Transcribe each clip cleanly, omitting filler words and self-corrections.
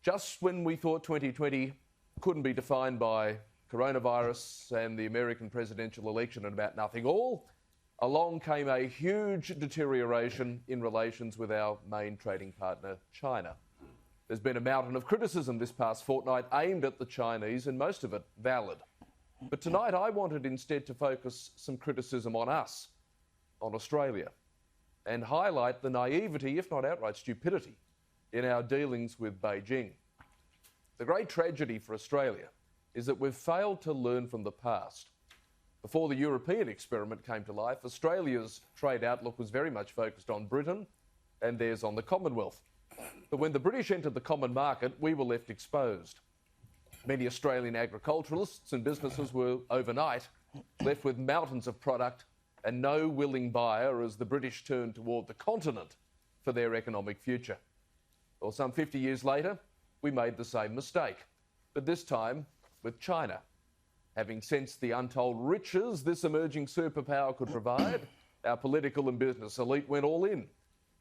Just when we thought 2020 couldn't be defined by coronavirus and the American presidential election and about nothing all, along came a huge deterioration in relations with our main trading partner, China. There's been a mountain of criticism this past fortnight aimed at the Chinese, and most of it valid. But tonight I wanted instead to focus some criticism on us, on Australia, and highlight the naivety, if not outright stupidity, in our dealings with Beijing. The great tragedy for Australia is that we've failed to learn from the past. Before the European experiment came to life, Australia's trade outlook was very much focused on Britain and theirs on the Commonwealth. But when the British entered the common market, we were left exposed. Many Australian agriculturalists and businesses were overnight left with mountains of product and no willing buyer as the British turned toward the continent for their economic future. Well, some 50 years later, we made the same mistake, but this time with China. Having sensed the untold riches this emerging superpower could provide, our political and business elite went all in,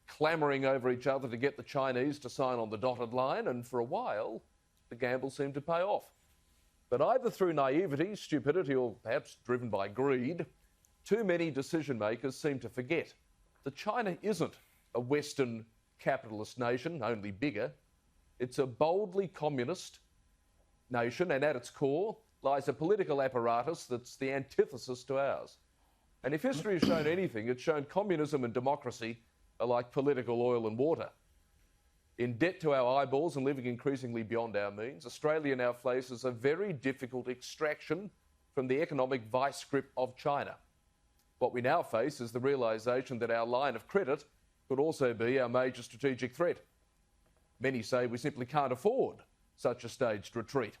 clamouring over each other to get the Chinese to sign on the dotted line, and for a while, the gamble seemed to pay off. But either through naivety, stupidity, or perhaps driven by greed, too many decision makers seem to forget that China isn't a Western capitalist nation, only bigger. It's a boldly communist nation, and at its core lies a political apparatus that's the antithesis to ours. And if history has shown anything, it's shown communism and democracy are like political oil and water. In debt to our eyeballs and living increasingly beyond our means, Australia now faces a very difficult extraction from the economic vice grip of China. What we now face is the realisation that our line of credit could also be our major strategic threat. Many say we simply can't afford such a staged retreat.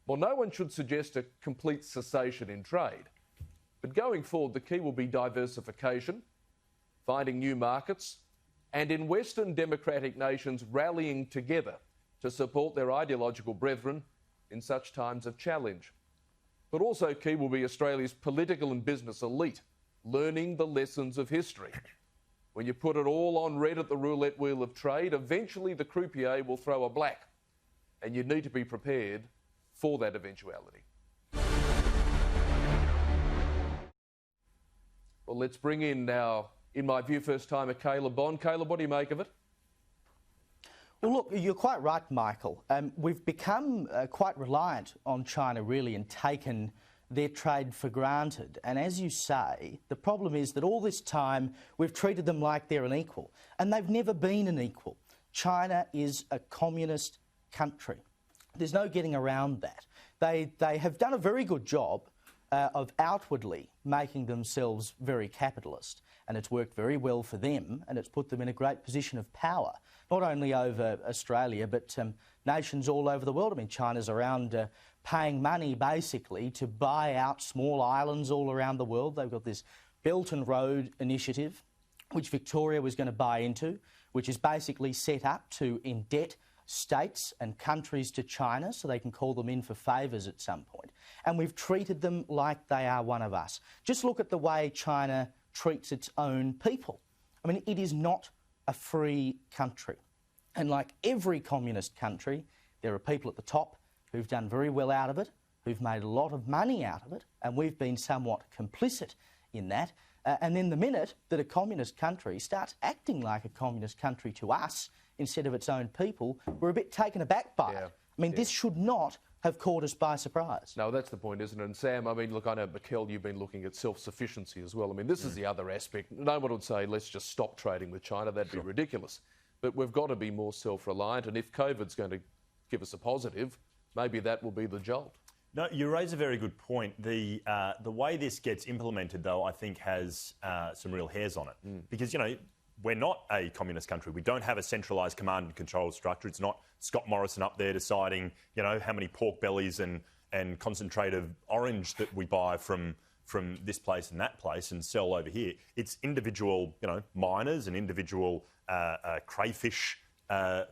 Well, no one should suggest a complete cessation in trade. But going forward, the key will be diversification, finding new markets, and in Western democratic nations rallying together to support their ideological brethren in such times of challenge. But also key will be Australia's political and business elite learning the lessons of history. When you put it all on red at the roulette wheel of trade, eventually the croupier will throw a black, and you need to be prepared for that eventuality. Well, let's bring in now, in my view, first-timer Caleb Bond. Caleb, what do you make of it? Well, look, you're quite right, Michael. We've become quite reliant on China, really, and taken their trade for granted. And as you say, the problem is that all this time we've treated them like they're an equal, and they've never been an equal. China is a communist country. There's no getting around that. They have done a very good job of outwardly making themselves very capitalist, and it's worked very well for them, and it's put them in a great position of power, not only over Australia, but nations all over the world. I mean, China's around paying money, basically, to buy out small islands all around the world. They've got this Belt and Road initiative, which Victoria was going to buy into, which is basically set up to indebt states and countries to China so they can call them in for favours at some point. And we've treated them like they are one of us. Just look at the way China treats its own people. I mean, it is not a free country. And like every communist country, there are people at the top who've done very well out of it, who've made a lot of money out of it, and we've been somewhat complicit in that. And then the minute that a communist country starts acting like a communist country to us instead of its own people, we're a bit taken aback by it. I mean, this should not have caught us by surprise. No, that's the point, isn't it? And Sam, I mean, look, I know, Mikel, you've been looking at self-sufficiency as well. I mean, this is the other aspect. No one would say, let's just stop trading with China. That'd be ridiculous. But we've got to be more self-reliant, and if COVID's going to give us a positive, maybe that will be the jolt. No, you raise a very good point. The way this gets implemented, though, I think has some real hairs on it. Because, you know, we're not a communist country. We don't have a centralised command and control structure. It's not Scott Morrison up there deciding, you know, how many pork bellies and concentrated orange that we buy from this place and that place and sell over here. It's individual, you know, miners and individual crayfish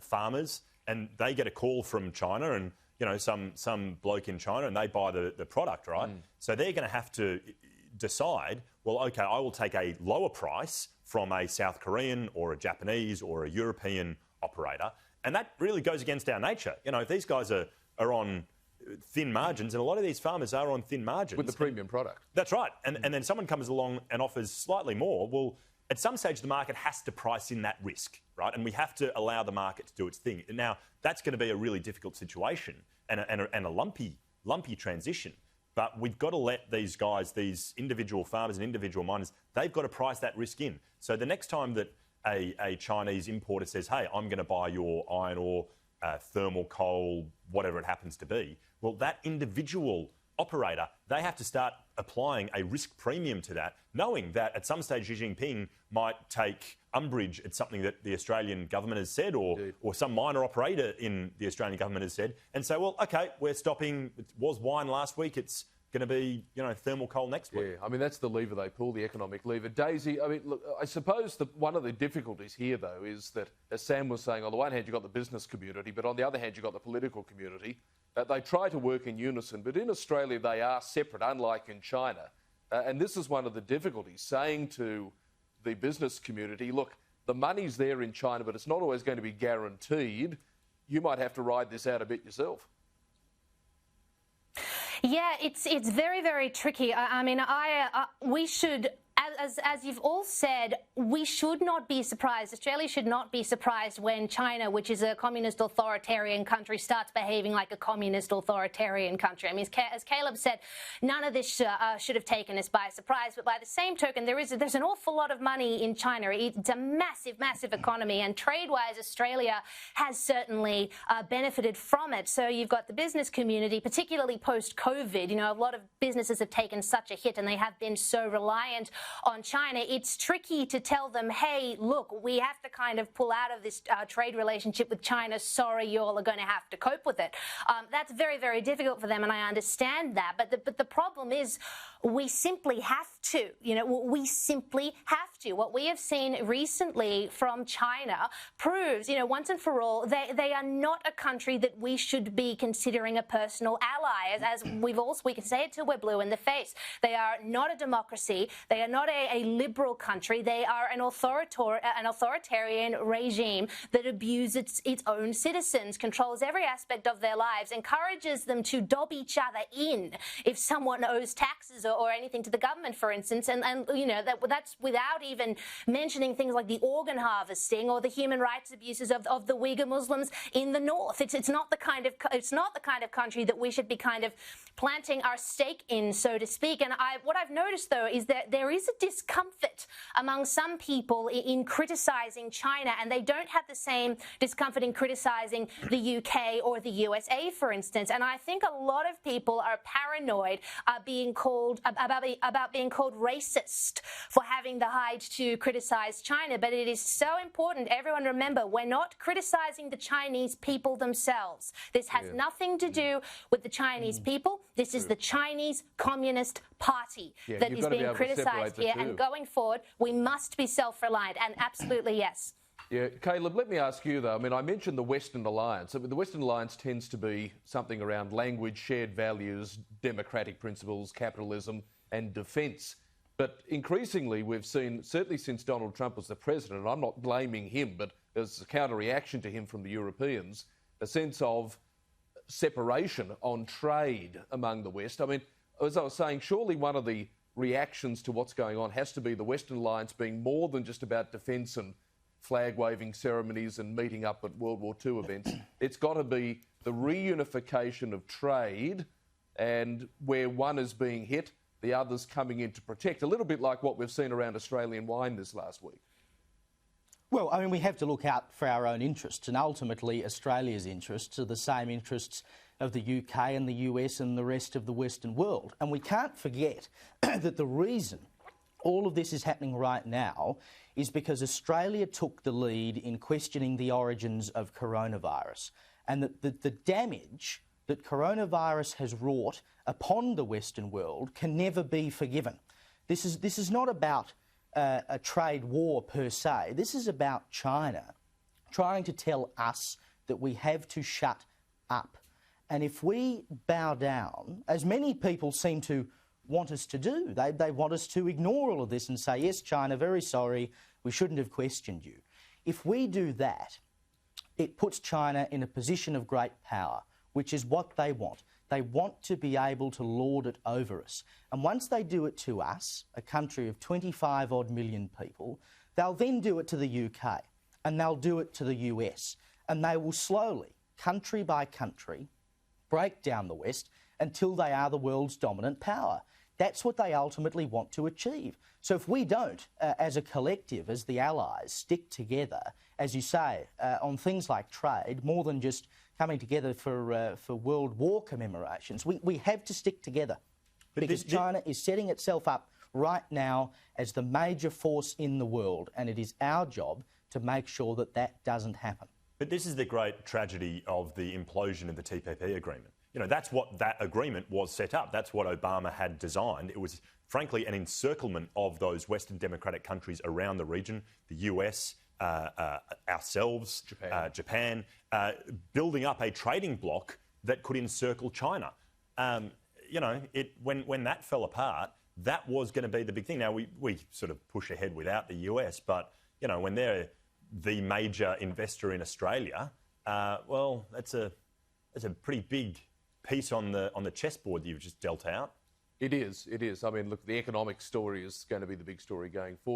farmers, and they get a call from China and, you know, some bloke in China, and they buy the product, right? So they're going to have to decide, well, OK, I will take a lower price from a South Korean or a Japanese or a European operator, And that really goes against our nature. You know, if these guys are on thin margins, and a lot of these farmers are on thin margins. With the premium product. That's right. And then someone comes along and offers slightly more. Well, at some stage, the market has to price in that risk, right? And we have to allow the market to do its thing. Now, that's going to be a really difficult situation and a lumpy transition. But we've got to let these guys, these individual farmers and individual miners, they've got to price that risk in. So the next time that a Chinese importer says, hey, I'm going to buy your iron ore, thermal coal, whatever it happens to be, well, that individual operator, they have to start applying a risk premium to that, knowing that at some stage Xi Jinping might take umbrage at something that the Australian government has said or some minor operator in the Australian government has said, and say, well, OK, we're stopping, it was wine last week, it's going to be, you know, thermal coal next week. Yeah, I mean, that's the lever they pull, the economic lever. Daisy, I mean, look, I suppose one of the difficulties here, though, is that, as Sam was saying, on the one hand, you've got the business community, but on the other hand, you've got the political community. They try to work in unison, but in Australia, they are separate, unlike in China. And this is one of the difficulties, saying to the business community, look, the money's there in China, but it's not always going to be guaranteed. You might have to ride this out a bit yourself. Yeah, it's very, very tricky. I mean, we should, as you've all said, we should not be surprised. Australia should not be surprised when China, which is a communist authoritarian country, starts behaving like a communist authoritarian country. I mean, as Caleb said, none of this should have taken us by surprise. But by the same token, there's an awful lot of money in China. It's a massive, massive economy, and trade-wise, Australia has certainly benefited from it. So you've got the business community, particularly post-COVID. You know, a lot of businesses have taken such a hit, and they have been so reliant on China. It's tricky to tell them, hey, look, we have to kind of pull out of this trade relationship with China. Sorry, you all are going to have to cope with it. That's very, very difficult for them, and I understand that. But the problem is we simply have to. You know, we simply have to. What we have seen recently from China proves, you know, once and for all, they are not a country that we should be considering a personal ally. As we can say it till we're blue in the face. They are not a democracy. They are not a liberal country. They are an authoritarian regime that abuses its own citizens, controls every aspect of their lives, encourages them to dob each other in if someone owes taxes or anything to the government, for instance, and you know that's without even mentioning things like the organ harvesting or the human rights abuses of the Uyghur Muslims in the north. It's not the kind of country that we should be kind of planting our stake in, so to speak. And what I've noticed though is that there is a discomfort among some people in criticising China, and they don't have the same discomfort in criticising the UK or the USA, for instance. And I think a lot of people are paranoid about being called racist for having the hide to criticise China. But it is so important. Everyone remember, we're not criticising the Chinese people themselves. This has nothing to do with the Chinese people. This is the Chinese Communist Party that is being criticised here. And going forward, we must be self-reliant. And absolutely, yes. Yeah, Caleb, let me ask you, though. I mean, I mentioned the Western Alliance. I mean, the Western Alliance tends to be something around language, shared values, democratic principles, capitalism and defence. But increasingly, we've seen, certainly since Donald Trump was the president, and I'm not blaming him, but as a counter-reaction to him from the Europeans, a sense of separation on trade among the West. I mean, as I was saying, surely one of the reactions to what's going on has to be the Western Alliance being more than just about defence and flag-waving ceremonies and meeting up at World War II events. It's got to be the reunification of trade, and where one is being hit, the other's coming in to protect. A little bit like what we've seen around Australian wine this last week. Well, I mean, we have to look out for our own interests, and ultimately Australia's interests are the same interests of the UK and the US and the rest of the Western world. And we can't forget that the reason all of this is happening right now is because Australia took the lead in questioning the origins of coronavirus, and that the damage that coronavirus has wrought upon the Western world can never be forgiven. This is not about a trade war per se. This is about China trying to tell us that we have to shut up. And if we bow down, as many people seem to want us to do, they want us to ignore all of this and say, yes, China, very sorry, we shouldn't have questioned you. If we do that, it puts China in a position of great power, which is what they want. They want to be able to lord it over us. And once they do it to us, a country of 25 odd million people, they'll then do it to the UK, and they'll do it to the US, and they will slowly, country by country, break down the West until they are the world's dominant power. That's what they ultimately want to achieve. So if we don't, as a collective, as the Allies, stick together, as you say, on things like trade, more than just coming together for World War commemorations, we have to stick together. Because China is setting itself up right now as the major force in the world, and it is our job to make sure that that doesn't happen. But this is the great tragedy of the implosion of the TPP agreement. You know, that's what that agreement was set up. That's what Obama had designed. It was, frankly, an encirclement of those Western democratic countries around the region, the US, ourselves, Japan, building up a trading bloc that could encircle China. You know, when that fell apart, that was going to be the big thing. Now, we sort of push ahead without the US, but, you know, when they're the major investor in Australia, well, that's a pretty big piece on the chessboard that you've just dealt out. It is. I mean, look, the economic story is going to be the big story going forward.